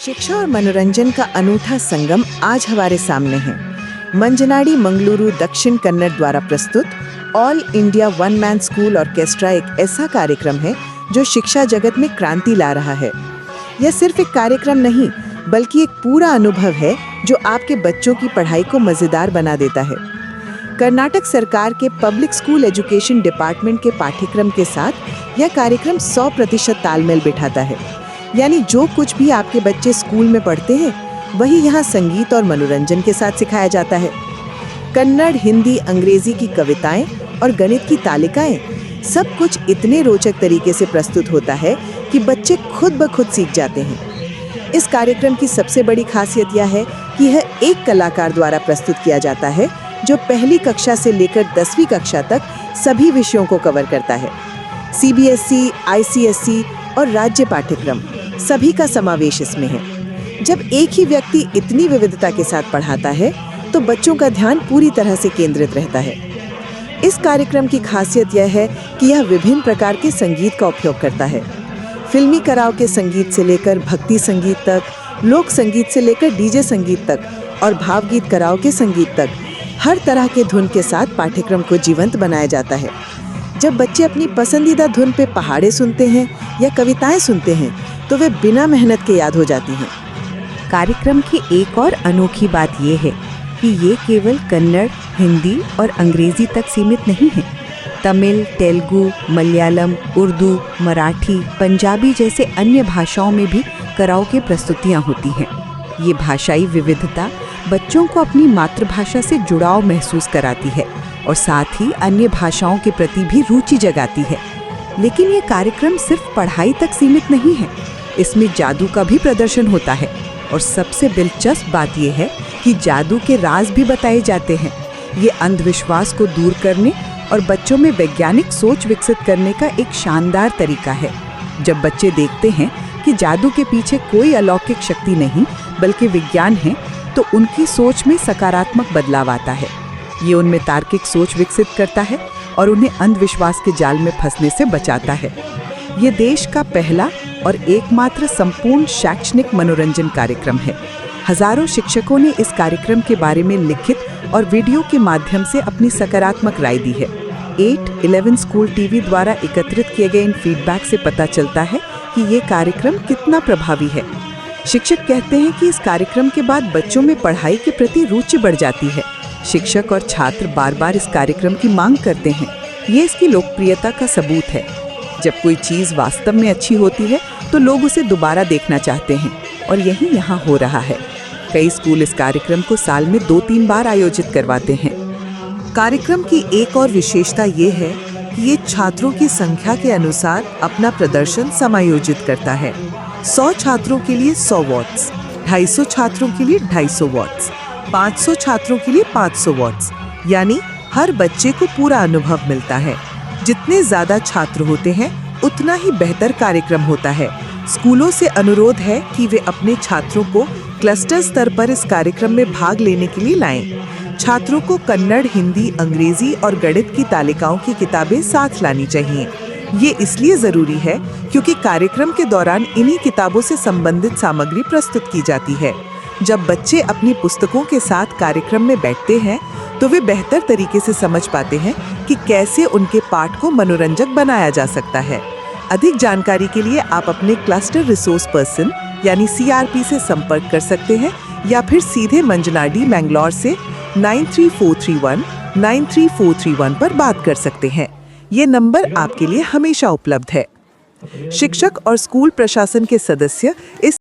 शिक्षा और मनोरंजन का अनूठा संगम आज हमारे सामने है। मंजनाडी मंगलुरु दक्षिण कन्नड़ द्वारा प्रस्तुत all India one man school orchestra एक ऐसा कार्यक्रम है जो शिक्षा जगत में क्रांति ला रहा है। यह सिर्फ एक कार्यक्रम नहीं बल्कि एक पूरा अनुभव है जो आपके बच्चों की पढ़ाई को मजेदार बना देता है। कर्नाटक सरकार के पब्लिक स्कूल एजुकेशन डिपार्टमेंट के पाठ्यक्रम के साथ यह कार्यक्रम 100% तालमेल बिठाता है। यानी जो कुछ भी आपके बच्चे स्कूल में पढ़ते हैं वही यहाँ संगीत और मनोरंजन के साथ सिखाया जाता है। कन्नड़, हिंदी, अंग्रेजी की कविताएं और गणित की तालिकाएं सब कुछ इतने रोचक तरीके से प्रस्तुत होता है कि बच्चे खुद ब खुद सीख जाते हैं। इस कार्यक्रम की सबसे बड़ी खासियत यह है कि यह एक कलाकार द्वारा प्रस्तुत किया जाता है जो पहली कक्षा से लेकर 10वीं कक्षा तक सभी विषयों को कवर करता है। CBSE, ICSE और राज्य पाठ्यक्रम सभी का समावेश इसमें है। जब एक ही व्यक्ति इतनी विविधता के साथ पढ़ाता है तो बच्चों का ध्यान पूरी तरह से केंद्रित रहता है। इस कार्यक्रम की खासियत यह है कि यह विभिन्न प्रकार के संगीत का उपयोग करता है। फिल्मी कराओके संगीत से लेकर भक्ति संगीत तक, लोक संगीत से लेकर डीजे संगीत तक और भावगीत कराओके संगीत तक हर तरह के धुन के साथ पाठ्यक्रम को जीवंत बनाया जाता है। जब बच्चे अपनी पसंदीदा धुन पे पहाड़े सुनते हैं या कविताएं सुनते हैं तो वे बिना मेहनत के याद हो जाती हैं। कार्यक्रम की एक और अनोखी बात यह है कि ये केवल कन्नड़, हिंदी और अंग्रेजी तक सीमित नहीं है। तमिल, तेलुगु, मलयालम, उर्दू, मराठी, पंजाबी जैसे अन्य भाषाओं में भी कराओके प्रस्तुतियां होती हैं। ये भाषाई विविधता बच्चों को अपनी मातृभाषा से जुड़ाव महसूस कराती है और साथ ही अन्य भाषाओं के प्रति भी रुचि जगाती है। लेकिन ये कार्यक्रम सिर्फ पढ़ाई तक सीमित नहीं है, इसमें जादू का भी प्रदर्शन होता है और सबसे दिलचस्प बात यह है कि जादू के राज भी बताए जाते हैं। ये अंधविश्वास को दूर करने और बच्चों में वैज्ञानिक सोच विकसित करने का एक शानदार तरीका है। जब बच्चे देखते हैं कि जादू के पीछे कोई अलौकिक शक्ति नहीं बल्कि विज्ञान है तो उनकी सोच में सकारात्मक बदलाव आता है। ये उनमें तार्किक सोच विकसित करता है और उन्हें अंधविश्वास के जाल में फंसने से बचाता है। ये देश का पहला और एकमात्र संपूर्ण शैक्षणिक मनोरंजन कार्यक्रम है। हजारों शिक्षकों ने इस कार्यक्रम के बारे में लिखित और वीडियो के माध्यम से अपनी सकारात्मक राय दी है। 8-11 स्कूल टीवी द्वारा एकत्रित किए गए इन फीडबैक से पता चलता है कि ये कार्यक्रम कितना प्रभावी है। शिक्षक कहते हैं कि इस कार्यक्रम के बाद बच्चों में पढ़ाई के प्रति रुचि बढ़ जाती है। शिक्षक और छात्र बार बार इस कार्यक्रम की मांग करते हैं। ये इसकी लोकप्रियता का सबूत है। जब कोई चीज़ वास्तव में अच्छी होती है तो लोग उसे दोबारा देखना चाहते हैं और यही यहाँ हो रहा है। कई स्कूल इस कार्यक्रम को साल में 2-3 बार आयोजित करवाते हैं। कार्यक्रम की एक और विशेषता ये है कि ये छात्रों की संख्या के अनुसार अपना प्रदर्शन समायोजित करता है। 100 छात्रों के लिए 100 वॉट्स, 250 छात्रों के लिए 250 वॉट्स, 500 छात्रों के लिए 500 वॉट्स, यानी हर बच्चे को पूरा अनुभव मिलता है। जितने ज्यादा छात्र होते हैं उतना ही बेहतर कार्यक्रम होता है। स्कूलों से अनुरोध है कि वे अपने छात्रों को क्लस्टर स्तर पर इस कार्यक्रम में भाग लेने के लिए लाएं। छात्रों को कन्नड़, हिंदी, अंग्रेजी और गणित की तालिकाओं की किताबें साथ लानी चाहिए। ये इसलिए जरूरी है क्योंकि कार्यक्रम के दौरान इन्हीं किताबों से संबंधित सामग्री प्रस्तुत की जाती है। जब बच्चे अपनी पुस्तकों के साथ कार्यक्रम में बैठते हैं तो वे बेहतर तरीके से समझ पाते हैं कि कैसे उनके पाठ को मनोरंजक बनाया जा सकता है। अधिक जानकारी के लिए आप अपने क्लस्टर रिसोर्स पर्सन यानी CRP से संपर्क कर सकते हैं या फिर सीधे मंजनाडी मैंगलोर से 9343193431 पर बात कर सकते हैं। ये नंबर आपके लिए हमेशा उपलब्ध है। शिक्षक और स्कूल प्रशासन के सदस्य इस